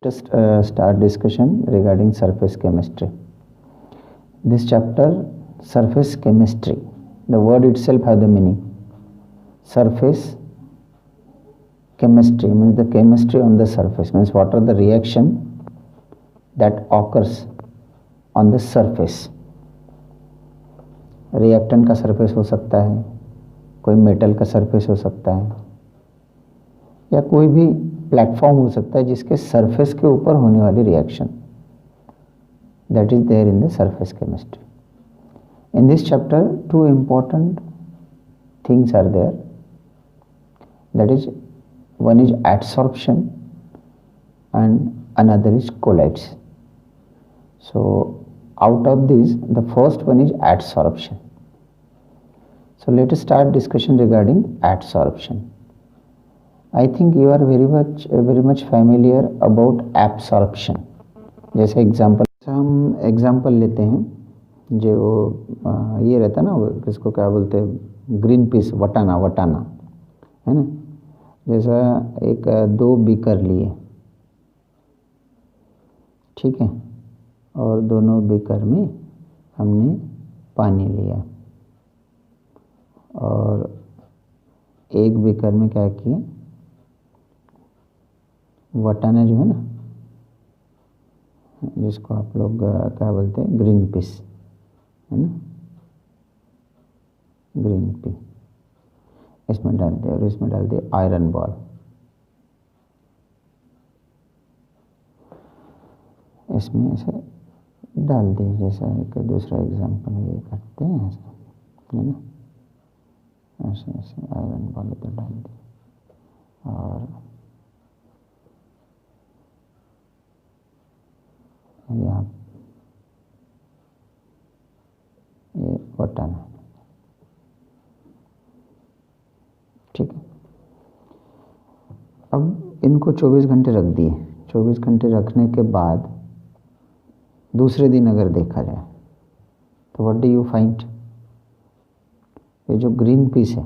Just start discussion regarding surface chemistry. This chapter, surface chemistry, the word itself have the meaning. Surface chemistry means the chemistry on the surface, means what are the reaction that occurs on the surface. Reactant का surface हो सकता है, कोई metal का surface हो सकता है, या कोई भी प्लेटफॉर्म हो सकता है जिसके सरफेस के ऊपर होने वाली reaction, that is there in the surface chemistry. In this chapter two important things are there, that is one is adsorption and another is colloids. So out of these the first one is adsorption. So let us start discussion regarding adsorption. I think you are very much familiar about absorption. जैसे example हम example लेते हैं, जो ये रहता है ना, किसको क्या बोलते हैं, ग्रीन पीस, वटाना है ना. जैसा एक दो बीकर लिए, ठीक है, और दोनों बीकर में हमने पानी लिया और एक बीकर में क्या किया, वटाना जो है ना, जिसको आप लोग क्या बोलते हैं, ग्रीन पीस, है ना, ग्रीन पी, इसमें डाल दिया और इसमें डाल दिया आयरन बॉल. इसमें ऐसे डाल दिए, जैसा एक दूसरा एग्जांपल ये करते हैं ऐसे, है ना, ऐसे ऐसे आयरन बॉल इधर डाल दिए और यहाँ ये वटाना, ठीक है. अब इनको 24 घंटे रख दिए. 24 घंटे रखने के बाद दूसरे दिन अगर देखा जाए तो व्हाट डू यू फाइंड, ये जो ग्रीन पीस है,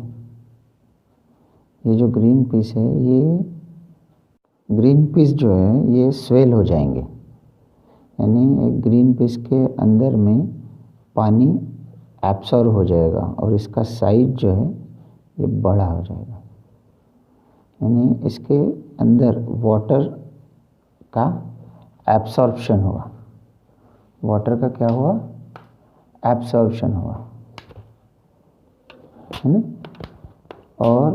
ये जो ग्रीन पीस है, ये ग्रीन पीस जो है ये स्वेल हो जाएंगे, यानी एक ग्रीन पीस के अंदर में पानी एब्सॉर्ब हो जाएगा और इसका साइज जो है ये बड़ा हो जाएगा, यानी इसके अंदर वाटर का एब्सॉर्प्शन हुआ. वाटर का क्या हुआ, एब्सॉर्प्शन हुआ, है ना, और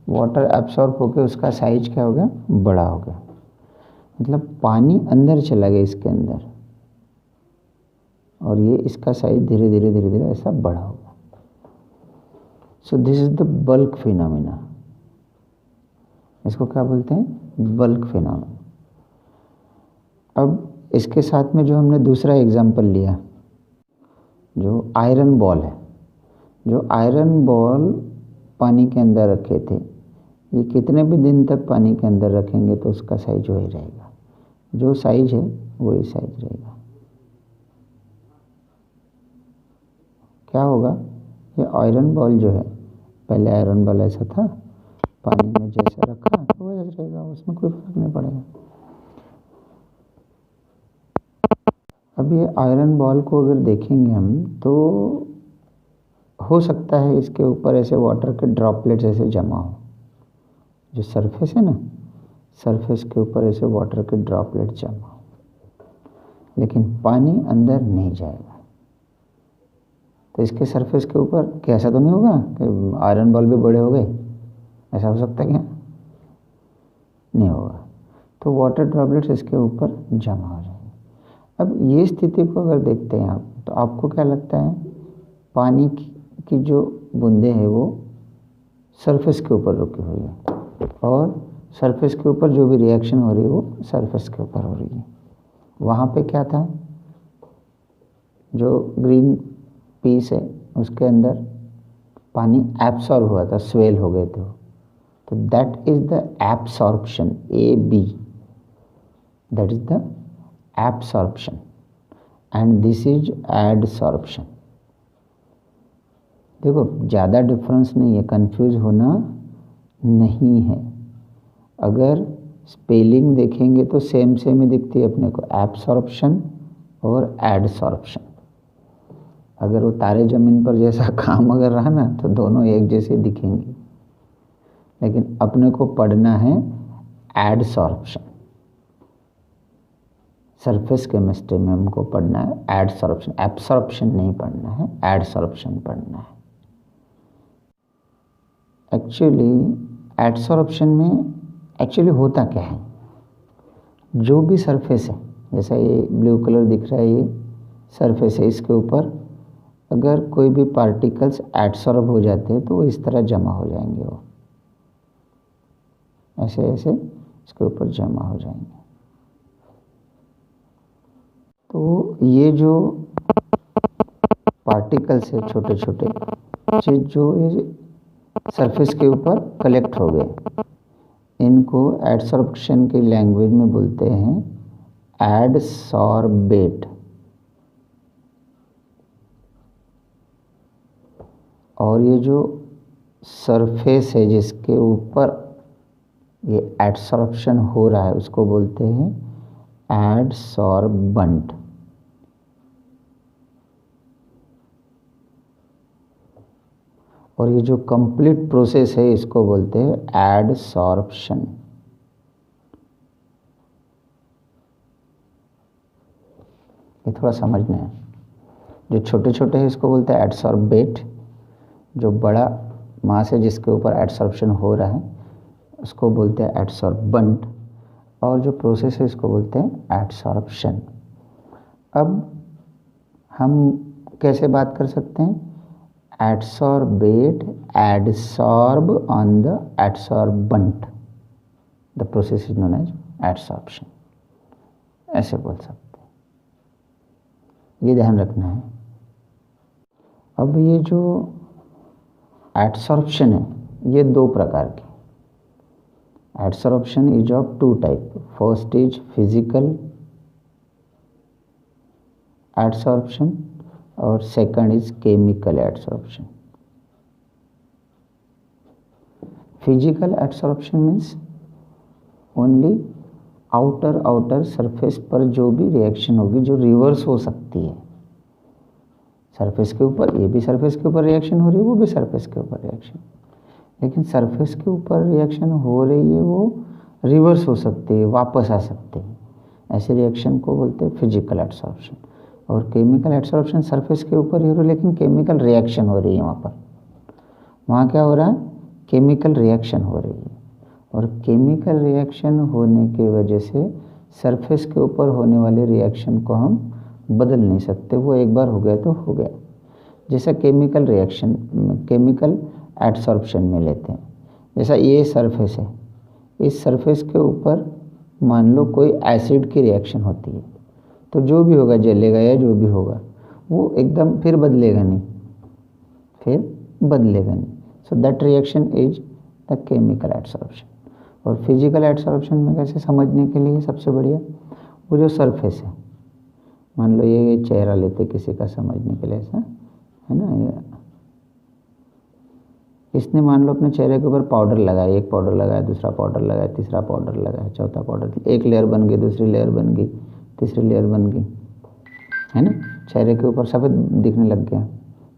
वाटर एब्सॉर्ब होकर उसका साइज क्या हो गया, बड़ा हो गया. मतलब पानी अंदर चला गया इसके अंदर और ये इसका साइज धीरे धीरे ऐसा बड़ा हो गया. So this is the bulk phenomena. इसको क्या बोलते हैं, बल्क फिनोमेना. अब इसके साथ में जो हमने दूसरा एग्जांपल लिया, जो आयरन बॉल है, जो आयरन बॉल पानी के अंदर रखे थे, ये कितने भी दिन तक पानी के अंदर रखेंगे तो उसका साइज वही रहेगा, जो साइज है वही साइज रहेगा. क्या होगा, ये आयरन बॉल जो है, पहले आयरन बॉल ऐसा था, पानी में जैसा रखा तो वैसा रहेगा, उसमें कोई फर्क नहीं पड़ेगा. अब ये आयरन बॉल को अगर देखेंगे हम तो हो सकता है इसके ऊपर ऐसे वाटर के ड्रॉपलेट्स ऐसे जमा हो, जो सरफेस है ना, सरफेस के ऊपर ऐसे वाटर के ड्रॉपलेट जमा हो, लेकिन पानी अंदर नहीं जाएगा. तो इसके सरफेस के ऊपर क्या ऐसा तो नहीं होगा कि आयरन बॉल भी बड़े हो गए, ऐसा हो सकता है क्या, नहीं होगा. तो वाटर ड्रॉपलेट्स इसके ऊपर जमा हो जाएंगे. अब ये स्थिति को अगर देखते हैं आप, तो आपको क्या लगता है, पानी की जो बूंदें हैं वो सरफेस के ऊपर रुकी हुई है और सरफेस के ऊपर जो भी रिएक्शन हो रही है वो सरफेस के ऊपर हो रही है. वहाँ पे क्या था, जो ग्रीन पीस है उसके अंदर पानी एब्सॉर्ब हुआ था, स्वेल हो गए थे, तो that is the absorption, AB, that is the absorption and this is adsorption. देखो ज़्यादा डिफरेंस नहीं है, कंफ्यूज होना नहीं है. अगर स्पेलिंग देखेंगे तो सेम सेम ही दिखती है अपने को, एब्सॉर्प्शन और एडसॉर्प्शन। अगर वो तारे ज़मीन पर जैसा काम अगर रहा ना तो दोनों एक जैसे दिखेंगे, लेकिन अपने को पढ़ना है एडसॉर्प्शन। सरफेस केमिस्ट्री में हमको पढ़ना है एडसॉर्प्शन, एब्सॉर्प्शन नहीं पढ़ना है, एडसॉर्प्शन पढ़ना है। एक्चुअली एडसॉर्प्शन में एक्चुअली होता क्या है, जो भी सरफेस है, जैसा ये ब्लू कलर दिख रहा है ये सरफेस है, इसके ऊपर अगर कोई भी पार्टिकल्स एडसॉर्ब हो जाते हैं तो वो इस तरह जमा हो जाएंगे, वो ऐसे ऐसे इसके ऊपर जमा हो जाएंगे। तो ये जो पार्टिकल्स है छोटे छोटे जो ये सरफेस के ऊपर कलेक्ट हो गए, इनको एडसॉर्प्शन की लैंग्वेज में बोलते हैं एडसॉर्बेट। और ये जो सरफेस है जिसके ऊपर ये एडसॉर्प्शन हो रहा है उसको बोलते हैं एडसॉर्बेंट। और ये जो कंप्लीट प्रोसेस है इसको बोलते हैं एडसॉर्प्शन। ये थोड़ा समझना है, जो छोटे छोटे है इसको बोलते हैं एडसॉर्बेट, जो बड़ा मास है जिसके ऊपर एडसॉर्प्शन हो रहा है उसको बोलते हैं एडसॉर्बेंट, और जो प्रोसेस है इसको बोलते हैं एडसॉर्प्शन। अब हम कैसे बात कर सकते हैं, adsorbate adsorb on the adsorbent, the process is known as adsorption, ऐसे बोल सकते हैं, ये ध्यान रखना है। अब ये जो एडसॉर्प्शन है ये दो प्रकार की, adsorption is of two type, first is physical adsorption और second is chemical adsorption. Physical adsorption means only outer surface पर जो भी रिएक्शन होगी जो रिवर्स हो सकती है, सरफेस के ऊपर, ये भी सरफेस के ऊपर रिएक्शन हो रही है, वो भी सरफेस के ऊपर रिएक्शन, लेकिन सरफेस के ऊपर रिएक्शन हो रही है वो रिवर्स हो सकती है, वापस आ सकती है, ऐसे रिएक्शन को बोलते हैं फिजिकल एडसॉर्प्शन। और केमिकल एडसॉर्प्शन सरफेस के ऊपर ही हो रही है लेकिन केमिकल रिएक्शन हो रही है, वहाँ क्या हो रहा है, केमिकल रिएक्शन हो रही है, और केमिकल रिएक्शन होने की वजह से सरफेस के ऊपर होने वाले रिएक्शन को हम बदल नहीं सकते, वो एक बार हो गया तो हो गया। जैसा केमिकल रिएक्शन केमिकल एडसॉर्प्शन में लेते हैं, जैसा ये सरफेस है, इस सरफेस के ऊपर मान लो कोई एसिड की रिएक्शन होती है तो जो भी होगा, जलेगा या जो भी होगा, वो एकदम फिर बदलेगा नहीं, so that reaction is the chemical adsorption. और फिजिकल एडसॉर्प्शन में कैसे समझने के लिए सबसे बढ़िया, वो जो सरफेस है, मान लो ये चेहरा लेते किसी का समझने के लिए, ऐसा है ना, ये इसने मान लो अपने चेहरे के ऊपर पाउडर लगाया, एक पाउडर लगाया, दूसरा पाउडर लगाया, तीसरा पाउडर लगाया, चौथा पाउडर, एक लेयर बन गई, दूसरी लेयर बन गई, तीसरी लेयर बन गई, है ना, चेहरे के ऊपर सफ़ेद दिखने लग गया,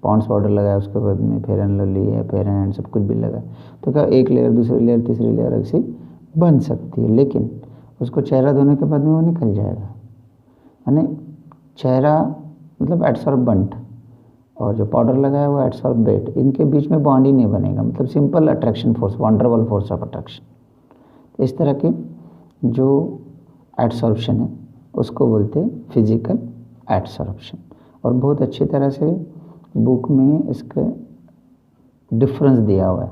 पॉन्ड्स पाउडर लगाया, उसके बाद में फेयर एंड लवली है, फेयर एंड हैंड सब कुछ भी लगा, तो क्या एक लेयर, दूसरी लेयर, तीसरी लेयर ऐसी बन सकती है, लेकिन उसको चेहरा धोने के बाद में वो निकल जाएगा, यानी चेहरा मतलब एडसॉर्बेंट और जो पाउडर लगाया हुआ एडसॉर्बेट, इनके बीच में बॉन्ड ही नहीं बनेगा, मतलब simple attraction force, van der Waals force of attraction. इस तरह की जो एडसॉर्प्शन है उसको बोलते हैं फिजिकल एडसॉर्प्शन। और बहुत अच्छी तरह से बुक में इसका डिफरेंस दिया हुआ है,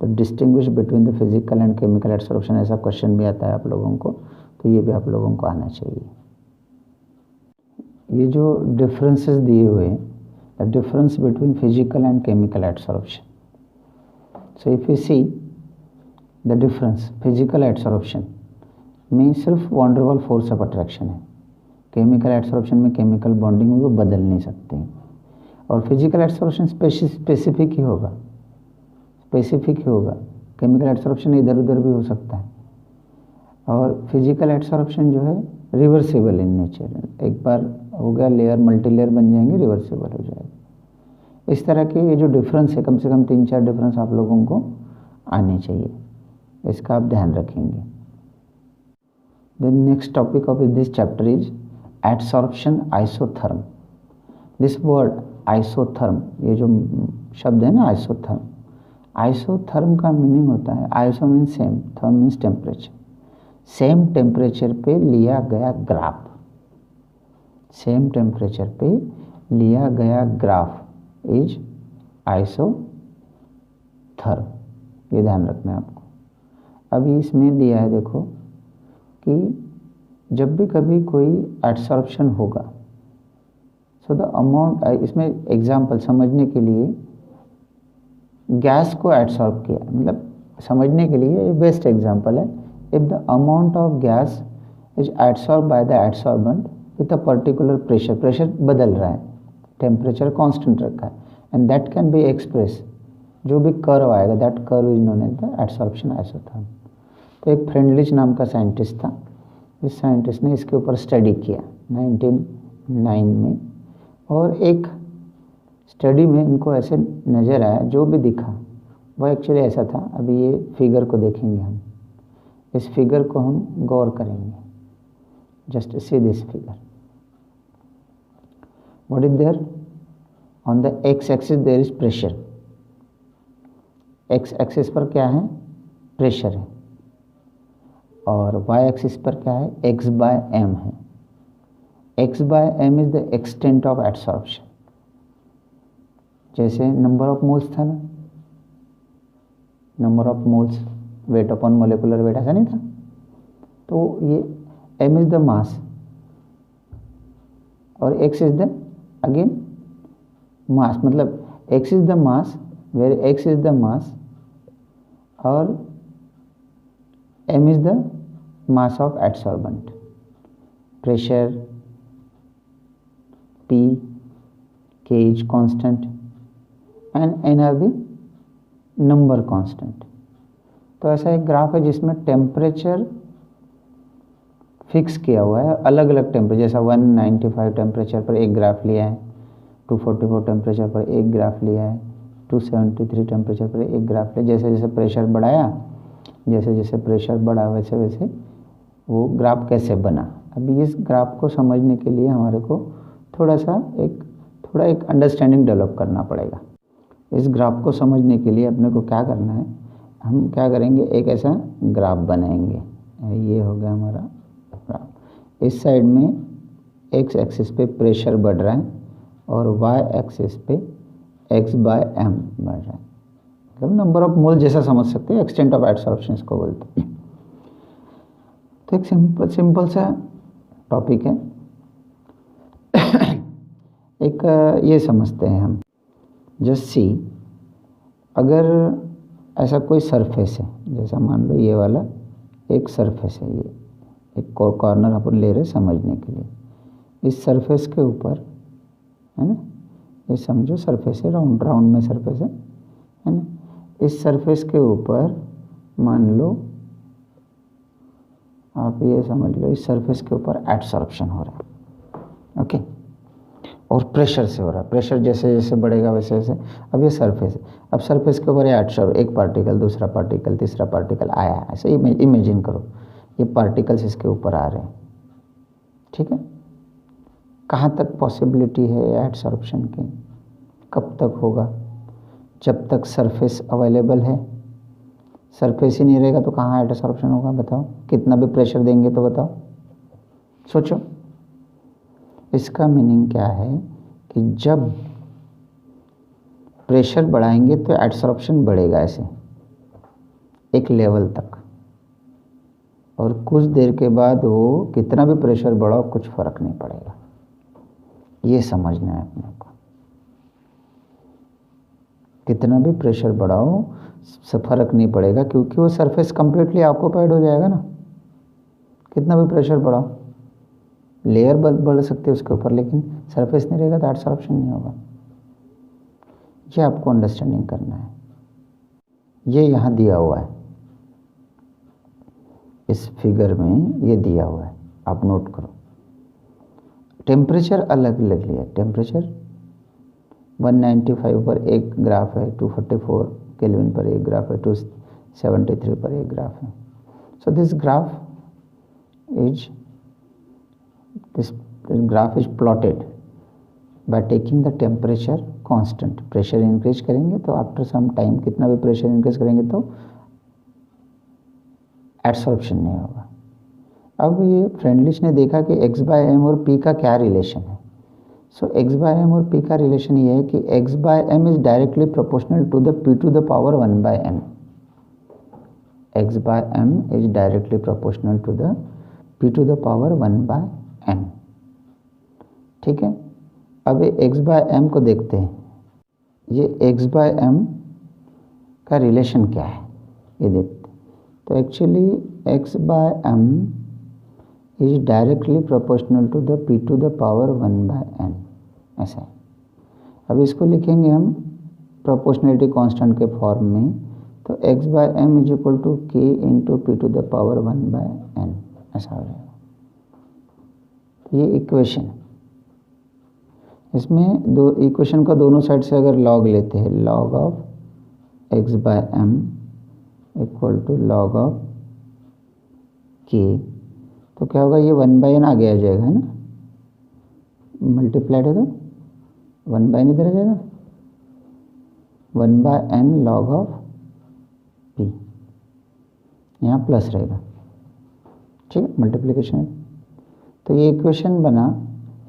तो distinguish between the physical and chemical adsorption, ऐसा क्वेश्चन भी आता है आप लोगों को, तो ये भी आप लोगों को आना चाहिए। ये जो डिफरेंसेस दिए हुए हैं, the difference between physical and chemical adsorption, so if you see the difference, physical adsorption में सिर्फ वंडरवल फोर्स ऑफ अट्रैक्शन है, केमिकल एडसॉर्प्शन में केमिकल बॉन्डिंग वो बदल नहीं सकते हैं, और फिजिकल एडसॉर्प्शन स्पेसिफिक ही होगा, केमिकल एडसॉर्प्शन इधर उधर भी हो सकता है। और फिजिकल एडसॉर्प्शन जो है रिवर्सिबल इन नेचर, एक बार हो गया लेयर मल्टी लेयर बन जाएंगे, रिवर्सिबल हो जाएगा। इस तरह के ये जो डिफरेंस है, कम से कम 3-4 डिफरेंस आप लोगों को आने चाहिए, इसका आप ध्यान रखेंगे। The next topic of this chapter is adsorption isotherm. This word isotherm, ये जो शब्द है ना आइसोथर्म, आइसोथर्म का मीनिंग होता है, iso means same, therm means temperature, same temperature पे लिया गया ग्राफ, सेम टेम्परेचर पे लिया गया ग्राफ इज आइसोथर्म, ये ध्यान रखना है आपको। अभी इसमें दिया है देखो कि जब भी कभी कोई एडसॉर्प्शन होगा, सो द अमाउंट, इसमें एग्जाम्पल समझने के लिए गैस को एडसॉर्ब किया, मतलब समझने के लिए बेस्ट एग्जाम्पल है, if the amount of gas is adsorb by the adsorbent with a particular pressure, pressure बदल रहा है, टेम्परेचर कांस्टेंट रखा है, and that can be express, जो भी कर्व आएगा that curve is known as the adsorption isotherm. तो एक फ्रेंडलिच नाम का साइंटिस्ट था, इस साइंटिस्ट ने इसके ऊपर स्टडी किया 1909 में, और एक स्टडी में इनको ऐसे नज़र आया, जो भी दिखा वो एक्चुअली ऐसा था। अभी ये फिगर को देखेंगे हम, इस फिगर को हम गौर करेंगे, just see this figure. What is there on the x axis, there is pressure, x axis पर क्या है, प्रेशर है, और वाई एक्सिस पर क्या है, एक्स बाय एम है। X by m is the extent of adsorption, जैसे नंबर ऑफ मोल्स था ना, number of moles weight upon molecular weight, ऐसा नहीं था, तो ये m इज द मास और x is the again mass, मतलब x is the mass, where x is the mass और m is the mass of adsorbent, pressure P, K is constant and N are the number constant। तो ऐसा एक graph है जिसमें temperature fix किया हुआ है, अलग अलग टेम्परेचर, जैसा 195 टेम्परेचर पर एक ग्राफ लिया है, 244 टेम्परेचर पर एक ग्राफ लिया है, 273 टेम्परेचर पर एक ग्राफ लिया। जैसे जैसे प्रेशर बढ़ाया, जैसे जैसे प्रेशर बढ़ा वैसे वैसे वो ग्राफ कैसे बना। अभी इस ग्राफ को समझने के लिए हमारे को थोड़ा एक अंडरस्टैंडिंग डेवलप करना पड़ेगा। इस ग्राफ को समझने के लिए अपने को क्या करना है, हम क्या करेंगे, एक ऐसा ग्राफ बनाएंगे, ये हो गया हमारा ग्राफ। इस साइड में एक्स एक्सिस पे प्रेशर बढ़ रहा है और वाई एक्सिस पे एक्स बाय एम बढ़ रहा है, मतलब नंबर ऑफ मोल जैसा समझ सकते हैं, एक्सटेंट ऑफ एडसॉर्प्शन इसको बोलते हैं। तो एक सिंपल सा टॉपिक है। एक ये समझते हैं हम, जस्ट सी, अगर ऐसा कोई सरफेस है, जैसा मान लो ये वाला एक सरफेस है, ये एक कॉर्नर अपन ले रहे समझने के लिए, इस सरफेस के ऊपर है ना, ये समझो सरफेस है, राउंड राउंड में सरफेस है ना, इस सरफेस के ऊपर मान लो आप ये समझ लो, इस सरफेस के ऊपर एडसॉर्प्शन हो रहा है, ओके, और प्रेशर से हो रहा है, प्रेशर जैसे जैसे बढ़ेगा वैसे वैसे, अब ये सरफेस है, अब सरफेस के ऊपर एडसॉर्ब, एक पार्टिकल, दूसरा पार्टिकल, तीसरा पार्टिकल आया है, ऐसे इमेजिन करो, ये पार्टिकल्स इसके ऊपर आ रहे हैं, ठीक है। कहाँ तक पॉसिबिलिटी है एडसॉर्प्शन की, कब तक होगा, जब तक सरफेस अवेलेबल है, सरफेस ही नहीं रहेगा तो कहाँ एडसॉर्प्शन होगा, बताओ, कितना भी प्रेशर देंगे तो बताओ, सोचो। इसका मीनिंग क्या है कि जब प्रेशर बढ़ाएंगे तो एडसॉर्प्शन बढ़ेगा ऐसे एक लेवल तक, और कुछ देर के बाद वो कितना भी प्रेशर बढ़ाओ कुछ फर्क नहीं पड़ेगा, ये समझना है अपने को। कितना भी प्रेशर बढ़ाओ से फर्क नहीं पड़ेगा, क्योंकि वो सरफेस कंप्लीटली ऑक्यूपाइड हो जाएगा ना, कितना भी प्रेशर बढ़ाओ, लेयर बढ़ सकते है उसके ऊपर, लेकिन सरफेस नहीं रहेगा तो एडसॉर्प्शन नहीं होगा। ये आपको अंडरस्टैंडिंग करना है, ये यहाँ दिया हुआ है। इस फिगर में ये दिया हुआ है, आप नोट करो। टेम्परेचर अलग अलग लिया, टेम्परेचर 195 पर एक ग्राफ है, 244 केल्विन पर एक ग्राफ है, 273 पर एक ग्राफ है। So this graph is plotted by taking the temperature constant. Pressure increase करेंगे तो आफ्टर सम टाइम, कितना भी प्रेशर इंक्रीज करेंगे तो एडसॉर्प्शन नहीं होगा। अब ये फ्रेंडलिश ने देखा कि x बाय एम और p का क्या रिलेशन है। सो x बाय एम और p का रिलेशन ये है कि x by m is directly proportional to the p to the power 1 by n। x by m is directly proportional to the p to the power 1 by n। ठीक है, अब x by M को देखते हैं। ये x by m का relation क्या है ये देखते हैं। तो actually x by m is directly proportional to the p to the power 1 by n, ऐसा है। अब इसको लिखेंगे हम प्रोपोर्शनलिटी कांस्टेंट के फॉर्म में, तो x by m is equal to k into p to the power 1 by n, ऐसा हो जाएगा। ये इक्वेशन, इसमें दो इक्वेशन का दोनों साइड से अगर लॉग लेते हैं, log of x by m equal to log of k, तो क्या होगा, ये 1 बाय n आगे आ जाएगा, है ना, मल्टीप्लाइड है तो 1 बाय n इधर आ जाएगा, 1 by n log of p, यहाँ प्लस रहेगा। ठीक है, मल्टीप्लिकेशन है। तो ये इक्वेशन बना।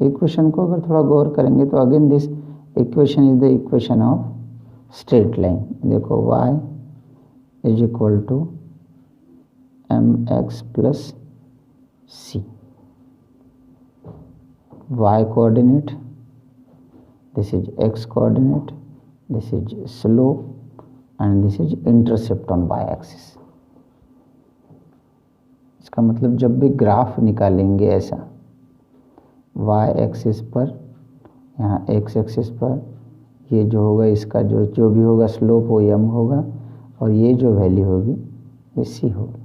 इक्वेशन को अगर थोड़ा गौर करेंगे तो again this equation is the equation of straight line. देखो y is equal to mx plus c, y coordinate, this is x coordinate, this is slope and this is intercept on y axis। इसका मतलब जब भी graph निकालेंगे ऐसा, y axis पर, यहाँ x axis पर, ये जो होगा इसका जो भी होगा स्लोप वो m होगा, और ये जो वैल्यू होगी ये c होगी,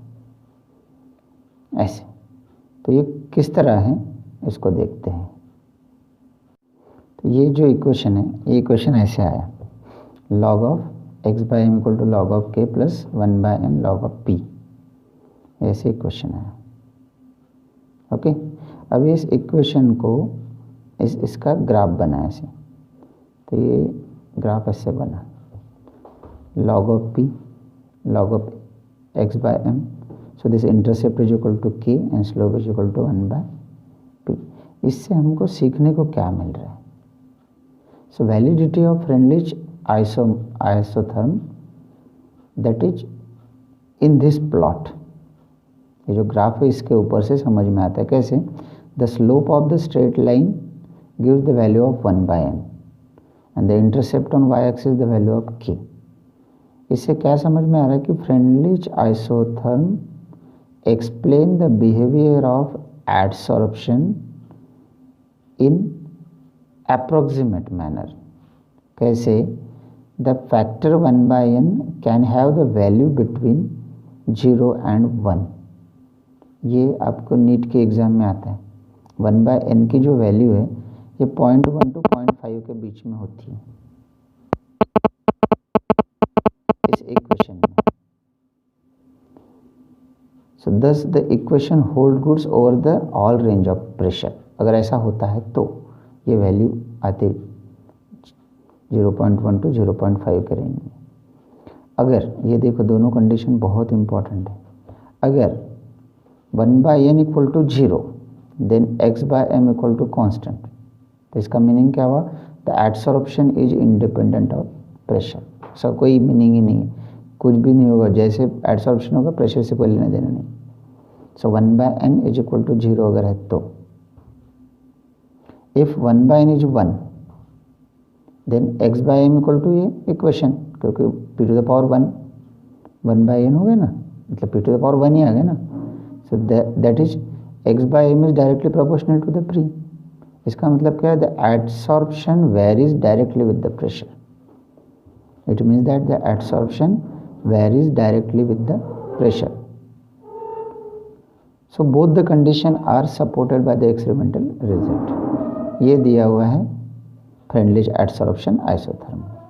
ऐसे। तो ये किस तरह है इसको देखते हैं। तो ये जो इक्वेशन है, ये इक्वेशन ऐसे आया, log of x by m equal to log of k plus 1 by n log of p, ऐसे इक्वेशन आया। ओके, अब इस इक्वेशन को इसका ग्राफ बना ऐसे, तो ये ग्राफ ऐसे बना, log of p log of x by m, so this intercept is equal to k and slope is equal to 1 by p। इससे हमको सीखने को क्या मिल रहा है? So validity of Freundlich isotherm, that is in this plot। ये जो graph है इसके ऊपर से समझ में आता है कैसे, the slope of the straight line gives the value of 1 by n and the intercept on y axis the value of k। इससे क्या समझ में आ रहा है कि Freundlich isotherm explain the behaviour of adsorption in approximate manner. कैसे, the factor 1 by n can have the value between 0 and 1। ये आपको नीट के एग्जाम में आता है। 1 बाय n की जो वैल्यू है ये 0.1 टू 0.5 के बीच में होती है इस इक्वेशन में। सो दस the equation hold goods over the all range of pressure. अगर ऐसा होता है तो ये वैल्यू आती 0.1 टू 0.5 के रेंज में। अगर ये देखो दोनों कंडीशन बहुत इंपॉर्टेंट है। अगर 1 by n equal to 0 then x by m equal to constant, तो इसका मीनिंग क्या हुआ, the adsorption is independent of pressure. इसका कोई मीनिंग ही नहीं है, कुछ भी नहीं होगा, जैसे एडसॉर्प्शन होगा प्रेशर से कोई लेना देना नहीं। So 1 by n is equal to 0 अगर है तो, if 1 by n is 1 then x by m equal to ये इक्वेशन, क्योंकि p to the power 1 by n हो गया ना, मतलब p टू द पावर 1 ही आ गया ना। So that is x by m is directly proportional to the p। इसका मतलब क्या है, the adsorption varies directly with the pressure. It means that the adsorption varies directly with the pressure. So both the condition are supported by the experimental result. ये दिया हुआ है friendly adsorption isothermal.